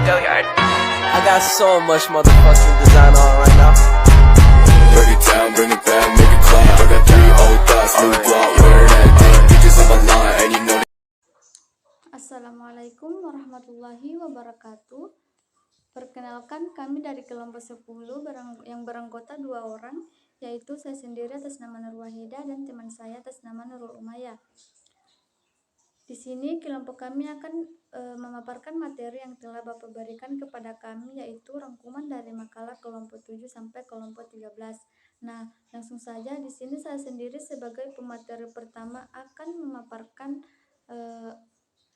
I got so much motherfucking design on right now. Break it down, bring it back, make it clap. I got 3 old thoughts, new block, where that thing. Bitches on my line, and you know. Assalamualaikum warahmatullahi wabarakatuh. Perkenalkan, kami dari kelompok 10 yang beranggota 2 orang, yaitu saya sendiri atas nama Nur Wahida dan teman saya atas nama Nurul Umayyah. Di sini kelompok kami akan memaparkan materi yang telah Bapak berikan kepada kami, yaitu rangkuman dari makalah kelompok 7 sampai kelompok 13. Nah, langsung saja di sini saya sendiri sebagai pemateri pertama akan memaparkan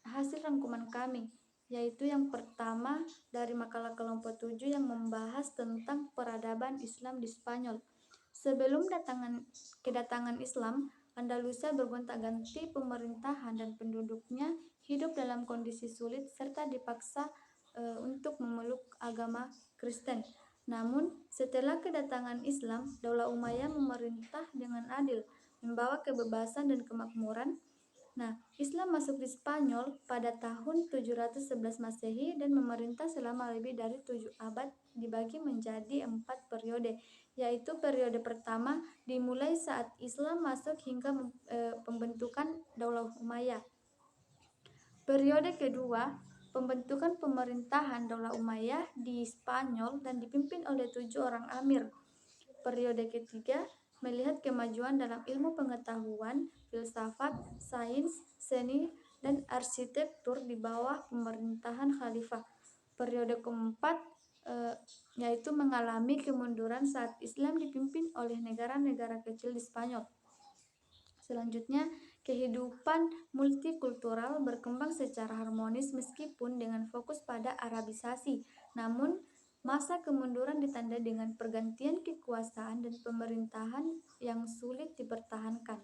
hasil rangkuman kami, yaitu yang pertama dari makalah kelompok 7 yang membahas tentang peradaban Islam di Spanyol. Sebelum kedatangan Islam, Andalusia bergonta-ganti pemerintahan dan penduduknya hidup dalam kondisi sulit serta dipaksa untuk memeluk agama Kristen. Namun, setelah kedatangan Islam, Daulah Umayyah memerintah dengan adil, membawa kebebasan dan kemakmuran. Nah, Islam masuk di Spanyol pada tahun 711 Masehi dan memerintah selama lebih dari 7 abad, dibagi menjadi 4 periode, yaitu periode pertama dimulai saat Islam masuk hingga pembentukan Daulah Umayyah. Periode kedua, pembentukan pemerintahan Daulah Umayyah di Spanyol dan dipimpin oleh 7 orang amir. Periode ketiga, melihat kemajuan dalam ilmu pengetahuan, filsafat, sains, seni, dan arsitektur di bawah pemerintahan khalifah. Periode keempat, yaitu mengalami kemunduran saat Islam dipimpin oleh negara-negara kecil di Spanyol. Selanjutnya, kehidupan multikultural berkembang secara harmonis meskipun dengan fokus pada Arabisasi. Namun, masa kemunduran ditandai dengan pergantian kekuasaan dan pemerintahan yang sulit dipertahankan.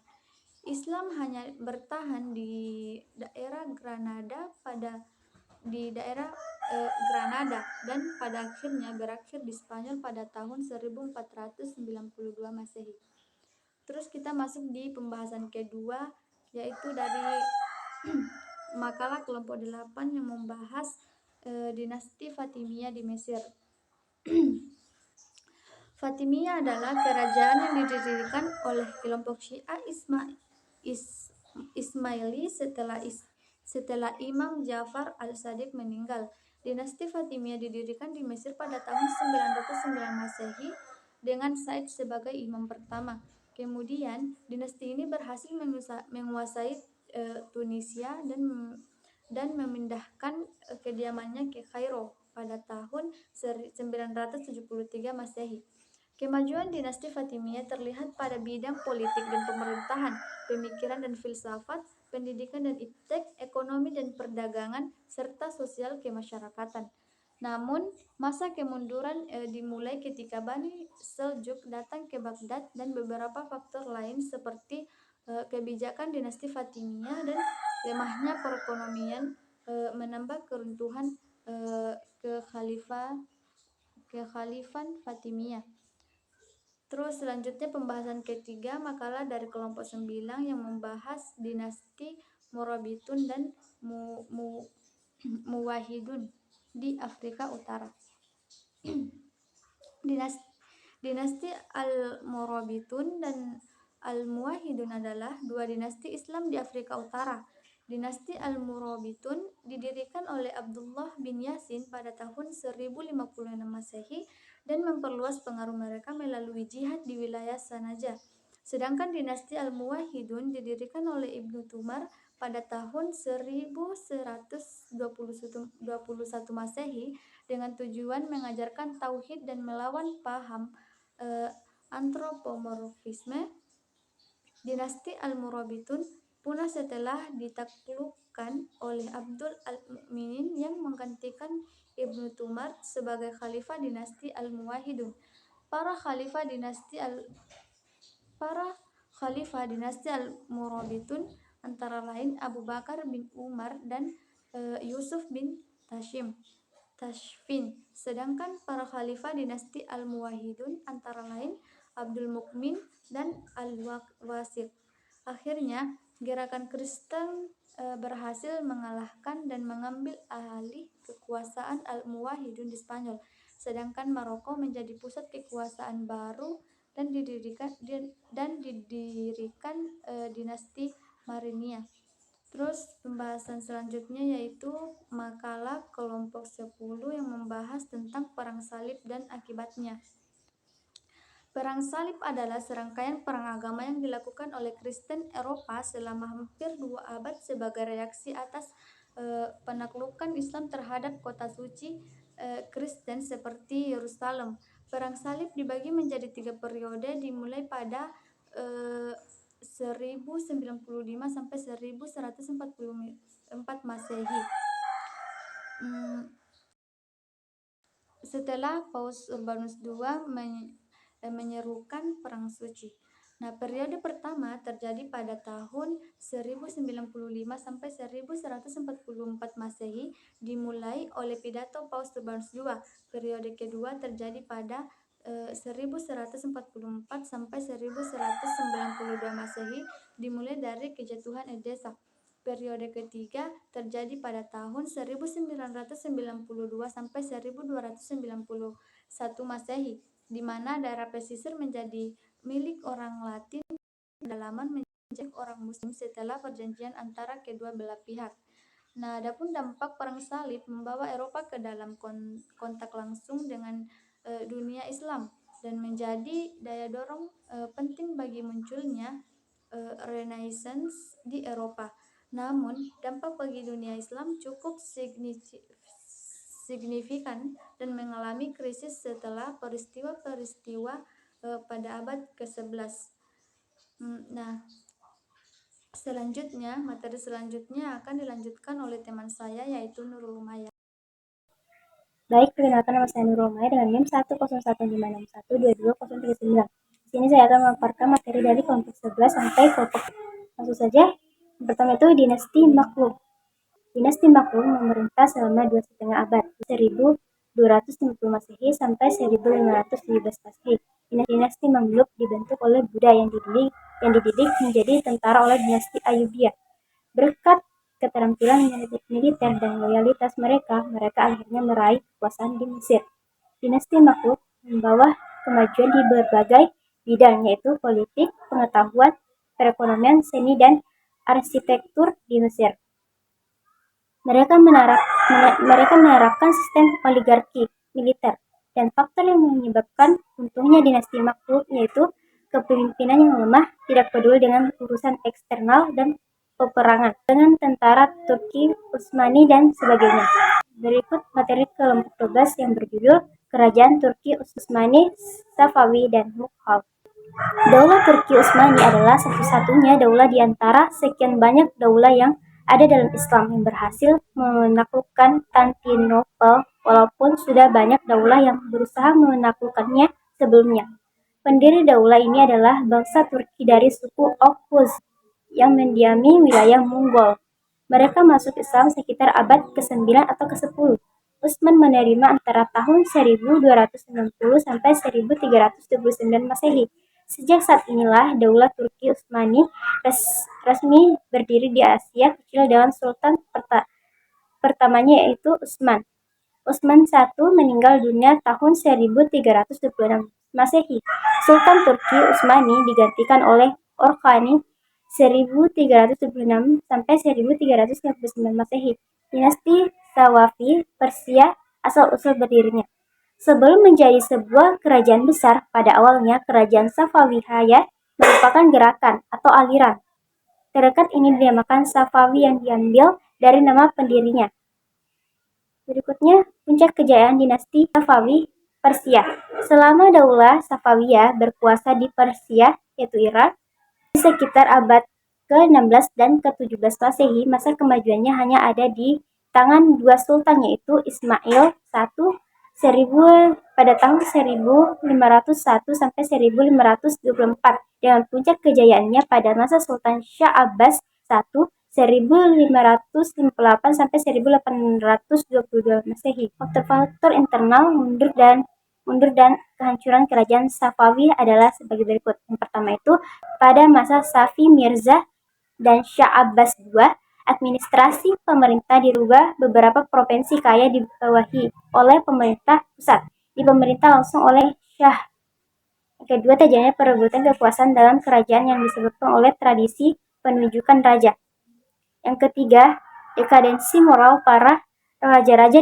Islam hanya bertahan di daerah Granada dan pada akhirnya berakhir di Spanyol pada tahun 1492 Masehi. Terus kita masuk di pembahasan kedua, yaitu dari makalah kelompok 8 yang membahas dinasti Fatimiyah di Mesir. Fatimiyah adalah kerajaan yang didirikan oleh kelompok Syiah Ismaili setelah Imam Ja'far al-Shadiq meninggal. Dinasti Fatimiyah didirikan di Mesir pada tahun 909 Masehi dengan Said sebagai imam pertama. Kemudian dinasti ini berhasil menguasai Tunisia dan memindahkan kediamannya ke Kairo pada tahun 973 Masehi. Kemajuan dinasti Fatimiyah terlihat pada bidang politik dan pemerintahan, pemikiran dan filsafat, pendidikan dan iptek, ekonomi dan perdagangan, serta sosial kemasyarakatan. Namun, masa kemunduran dimulai ketika Bani Seljuk datang ke Baghdad dan beberapa faktor lain seperti kebijakan dinasti Fatimiyah dan lemahnya perekonomian menambah keruntuhan kekhalifan Fatimiyah. Terus selanjutnya pembahasan ketiga, makalah dari kelompok 9 yang membahas dinasti Morabitun dan Muwahhidun di Afrika Utara. Dinasti Al-Morabitun dan Al-Muwahhidun adalah 2 dinasti Islam di Afrika Utara. Dinasti Al-Morabitun didirikan oleh Abdullah bin Yasin pada tahun 1056 Masehi dan memperluas pengaruh mereka melalui jihad di wilayah Sanaja. Sedangkan dinasti Al-Muwahhidun didirikan oleh Ibnu Tumar pada tahun 1121 Masehi dengan tujuan mengajarkan tauhid dan melawan paham antropomorfisme. Dinasti Al-Murabitun punah setelah ditaklukkan oleh Abdul Al-Mu'minin yang menggantikan Ibnu Tumar sebagai khalifah dinasti Al-Muwahhidun. Para khalifah dinasti Al-Murabitun antara lain Abu Bakar bin Umar dan Yusuf bin Tashfin. Sedangkan para khalifah dinasti Al-Muwahhidun antara lain Abdul Mukmin dan Al-Wasiq. Akhirnya, gerakan Kristen berhasil mengalahkan dan mengambil alih kekuasaan Al-Muwahhidun di Spanyol, sedangkan Maroko menjadi pusat kekuasaan baru dan didirikan dinasti Marinia. Terus pembahasan selanjutnya yaitu makalah kelompok 10 yang membahas tentang perang salib dan akibatnya. Perang salib adalah serangkaian perang agama yang dilakukan oleh Kristen Eropa selama hampir 2 abad sebagai reaksi atas penaklukan Islam terhadap kota suci Kristen seperti Yerusalem. Perang salib dibagi menjadi 3 periode dimulai pada 1095 sampai 1144 Masehi. Setelah Paus Urbanus II menyerukan perang suci. Nah, periode pertama terjadi pada tahun 1095 sampai 1144 Masehi dimulai oleh pidato Paus Urbanus II. Periode kedua terjadi pada 1144 sampai 1192 Masehi dimulai dari kejatuhan Edessa. Periode ketiga terjadi pada tahun 1992 sampai 1291 Masehi, di mana daerah pesisir menjadi milik orang Latin dan pedalaman menjadi orang Muslim setelah perjanjian antara kedua belah pihak. Nah, adapun dampak perang salib membawa Eropa ke dalam kontak langsung dengan dunia Islam dan menjadi daya dorong penting bagi munculnya Renaissance di Eropa. Namun, dampak bagi dunia Islam cukup signifikan dan mengalami krisis setelah peristiwa-peristiwa pada abad ke-11. Nah, materi selanjutnya akan dilanjutkan oleh teman saya yaitu Nurul Umaya. Baik, perkenalkan nama saya Nurul Umaya dengan NIM 10155612239. Di sini saya akan memaparkan materi dari kelompok 11 sampai kelompok. Langsung saja. Yang pertama itu dinasti Maklum. Dinasti Maklum memerintah selama 2,5 abad, 1250 Masehi sampai 1517 Masehi. Dinasti Mamluk dibentuk oleh Buddha yang dididik menjadi tentara oleh dinasti Ayyubiyah. Berkat keterampilan militer dan loyalitas mereka akhirnya meraih kekuasaan di Mesir. Dinasti Maklum membawa kemajuan di berbagai bidang, yaitu politik, pengetahuan, perekonomian, seni, dan arsitektur di Mesir. Mereka menerapkan sistem oligarki militer, dan faktor yang menyebabkan untungnya dinasti Maklum yaitu kepemimpinan yang lemah, tidak peduli dengan urusan eksternal dan peperangan dengan tentara Turki, Utsmani, dan sebagainya. Berikut materi kelompok 12 yang berjudul Kerajaan Turki Utsmani, Safawi, dan Mughal. Daulah Turki Utsmani adalah satu-satunya daulah di antara sekian banyak daulah yang ada dalam Islam yang berhasil menaklukkan Konstantinopel, walaupun sudah banyak daulah yang berusaha menaklukkannya sebelumnya. Pendiri daulah ini adalah bangsa Turki dari suku Oghuz yang mendiami wilayah Monggol. Mereka masuk Islam sekitar abad ke-9 atau ke-10. Utsman menerima antara tahun 1290 sampai 1329 Masehi. Sejak saat inilah daulah Turki Utsmani resmi berdiri di Asia Kecil dengan sultan pertamanya yaitu Utsman. Utsman I meninggal dunia tahun 1326 Masehi. Sultan Turki Utsmani digantikan oleh Orkhani 1326 sampai 1359 Masehi. Dinasti Safawi Persia asal-usul berdirinya. Sebelum menjadi sebuah kerajaan besar, pada awalnya kerajaan Safawiyah merupakan gerakan atau aliran. Gerakan ini dinamakan Safawi yang diambil dari nama pendirinya. Berikutnya, puncak kejayaan dinasti Safawi Persia. Selama daulah Safawiyah berkuasa di Persia, yaitu Iran, di sekitar abad ke-16 dan ke-17 Masehi, masa kemajuannya hanya ada di tangan dua sultan, yaitu Ismail I pada tahun 1501 sampai 1524, dengan puncak kejayaannya pada masa Sultan Shah Abbas I 1558 sampai 1822 Masehi. Faktor-faktor internal mundur dan kehancuran kerajaan Safawi adalah sebagai berikut. Yang pertama itu, pada masa Safi Mirza dan Shah Abbas II, Administrasi pemerintah dirubah, beberapa provinsi kaya dibawahi oleh pemerintah pusat, dipemerintah langsung oleh Syah. Yang kedua, terjadinya perebutan kekuasaan dalam kerajaan yang disebabkan oleh tradisi penunjukan raja. Yang ketiga, dekadensi moral para raja-raja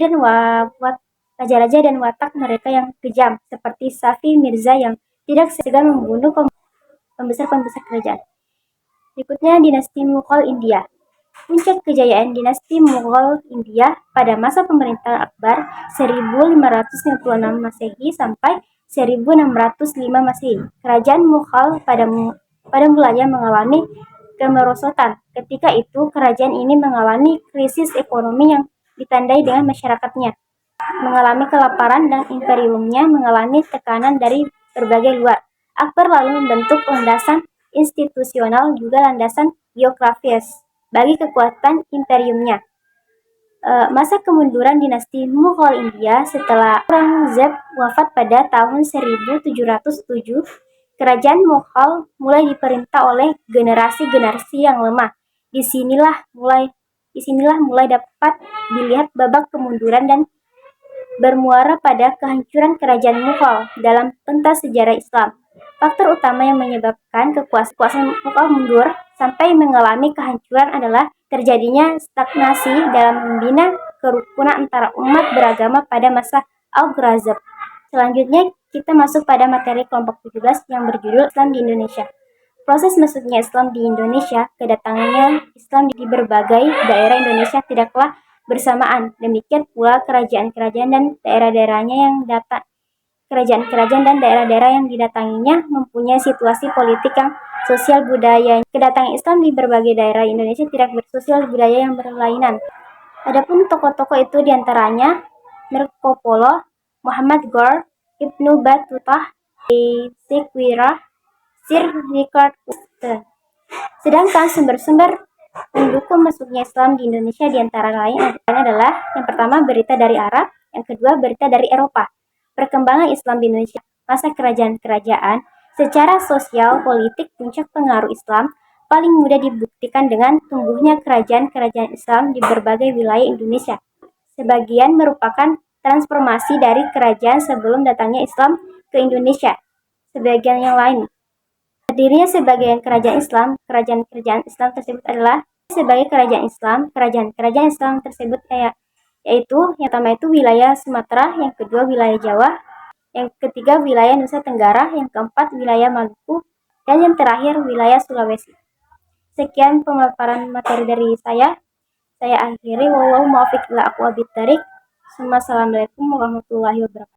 dan watak mereka yang kejam, seperti Safi Mirza yang tidak segan membunuh pembesar-pembesar kerajaan. Berikutnya, dinasti Mughal India. Puncak kejayaan dinasti Mughal India pada masa pemerintahan Akbar 1556 Masehi sampai 1605 Masehi. Kerajaan Mughal pada mulanya mengalami kemerosotan. Ketika itu, kerajaan ini mengalami krisis ekonomi yang ditandai dengan masyarakatnya mengalami kelaparan dan imperiumnya mengalami tekanan dari berbagai luar. Akbar lalu membentuk landasan institusional juga landasan biografis bagi kekuatan imperiumnya. Masa kemunduran dinasti Mughal India setelah Aurangzeb wafat pada tahun 1707, kerajaan Mughal mulai diperintah oleh generasi-generasi yang lemah. Disinilah mulai dapat dilihat babak kemunduran dan bermuara pada kehancuran kerajaan Mughal dalam pentas sejarah Islam. Faktor utama yang menyebabkan kekuasaan Mughal mundur sampai mengalami kehancuran adalah terjadinya stagnasi dalam membina kerukunan antara umat beragama pada masa Aurangzeb. Selanjutnya, kita masuk pada materi kelompok 17 yang berjudul Islam di Indonesia. Proses masuknya Islam di Indonesia, kedatangannya Islam di berbagai daerah Indonesia tidaklah bersamaan. Demikian pula kerajaan-kerajaan dan daerah-daerah yang didatanginya mempunyai situasi politik yang sosial budaya. Kedatangan Islam di berbagai daerah Indonesia tidak bersosial budaya yang berlainan. Adapun tokoh-tokoh itu diantaranya Marco Polo, Muhammad Gore, Ibnu Battuta, Sequirah, Sir Richard Weston. Sedangkan sumber-sumber mendukung masuknya Islam di Indonesia diantara lain adalah yang pertama berita dari Arab, yang kedua berita dari Eropa. Perkembangan Islam di Indonesia, masa kerajaan-kerajaan, secara sosial politik puncak pengaruh Islam paling mudah dibuktikan dengan tumbuhnya kerajaan-kerajaan Islam di berbagai wilayah Indonesia. Sebagian merupakan transformasi dari kerajaan sebelum datangnya Islam ke Indonesia. Sebagian yang lain berdirinya sebagian kerajaan Islam tersebut adalah sebagai kerajaan Islam tersebut yaitu yang pertama itu wilayah Sumatera, yang kedua wilayah Jawa, yang ketiga wilayah Nusa Tenggara, yang keempat wilayah Maluku, dan yang terakhir wilayah Sulawesi. Sekian pemaparan materi dari saya akhiri. Wallahu muwaffiq ila aqwamit thoriq. Assalamualaikum warahmatullahi wabarakatuh.